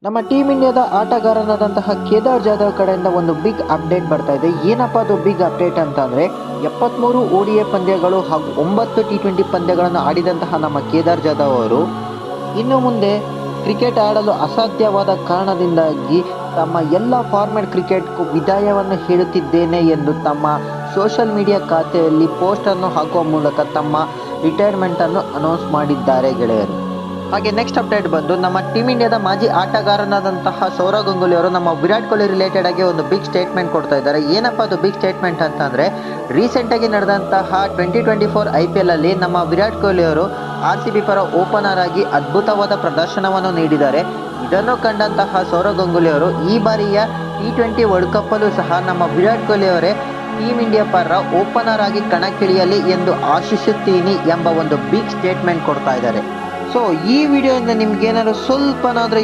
ನಮ್ಮ ಟೀಮ್ ಇಂಡಿಯಾದ ಆಟಗಾರನಾದಂತಹ ಕೇದಾರ್ ಜಾಧವ್ ಕಡೆಯಿಂದ ಒಂದು ಬಿಗ್ ಅಪ್ಡೇಟ್ ಬರ್ತಾ ಇದೆ. ಏನಪ್ಪಾ ಅದು ಬಿಗ್ ಅಪ್ಡೇಟ್ ಅಂತ ಅಂದರೆ 73 ODI ಪಂದ್ಯಗಳು ಹಾಗೂ 9 T20 ಪಂದ್ಯಗಳನ್ನು ಆಡಿದಂತಹ ನಮ್ಮ ಕೇದಾರ್ ಜಾಧವ್ ಅವರು ಇನ್ನು ಮುಂದೆ ಕ್ರಿಕೆಟ್ ಆಡಲು ಅಸಾಧ್ಯವಾದ ಕಾರಣದಿಂದಾಗಿ ತಮ್ಮ ಎಲ್ಲ ಫಾರ್ಮ್ಯಾಟ್ ಕ್ರಿಕೆಟ್ಗೂ ವಿದಾಯವನ್ನು ಹೇಳುತ್ತಿದ್ದೇನೆ ಎಂದು ತಮ್ಮ ಸೋಷಿಯಲ್ ಮೀಡಿಯಾ ಖಾತೆಯಲ್ಲಿ ಪೋಸ್ಟನ್ನು ಹಾಕುವ ಮೂಲಕ ತಮ್ಮ ರಿಟೈರ್ಮೆಂಟನ್ನು ಅನೌನ್ಸ್ ಮಾಡಿದ್ದಾರೆ ಗೆಳೆಯರು. ಹಾಗೆ ನೆಕ್ಸ್ಟ್ ಅಪ್ಡೇಟ್ ಬಂದು ನಮ್ಮ ಟೀಮ್ ಇಂಡಿಯಾದ ಮಾಜಿ ಆಟಗಾರನಾದಂತಹ ಸೌರವ್ ಗಂಗೂಲಿ ಅವರು ನಮ್ಮ ವಿರಾಟ್ ಕೊಹ್ಲಿ ರಿಲೇಟೆಡ್ ಆಗಿ ಒಂದು ಬಿಗ್ ಸ್ಟೇಟ್ಮೆಂಟ್ ಕೊಡ್ತಾ ಇದ್ದಾರೆ. ಏನಪ್ಪ ಅದು ಬಿಗ್ ಸ್ಟೇಟ್ಮೆಂಟ್ ಅಂತಂದರೆ, ರೀಸೆಂಟಾಗಿ ನಡೆದಂತಹ 2024 IPL ಅಲ್ಲಿ ನಮ್ಮ ವಿರಾಟ್ ಕೊಹ್ಲಿ ಅವರು RCB ಪರ ಓಪನರ್ ಆಗಿ ಅದ್ಭುತವಾದ ಪ್ರದರ್ಶನವನ್ನು ನೀಡಿದ್ದಾರೆ. ಇದನ್ನು ಕಂಡಂತಹ ಸೌರವ್ ಗಂಗೂಲಿ ಅವರು ಈ ಬಾರಿಯ T20 ವರ್ಲ್ಡ್ ಕಪ್ಪಲ್ಲೂ ಸಹ ನಮ್ಮ ವಿರಾಟ್ ಕೊಹ್ಲಿ ಅವರೇ ಟೀಮ್ ಇಂಡಿಯಾ ಪರ ಓಪನರ್ ಆಗಿ ಕಣಕ್ಕಿಳಿಯಲಿ ಎಂದು ಆಶಿಸುತ್ತೀನಿ ಎಂಬ ಒಂದು ಬಿಗ್ ಸ್ಟೇಟ್ಮೆಂಟ್ ಕೊಡ್ತಾ ಇದ್ದಾರೆ. ಸೊ ಈ ವಿಡಿಯೋಯಿಂದ ನಿಮ್ಗೇನಾದ್ರು ಸ್ವಲ್ಪನಾದರೂ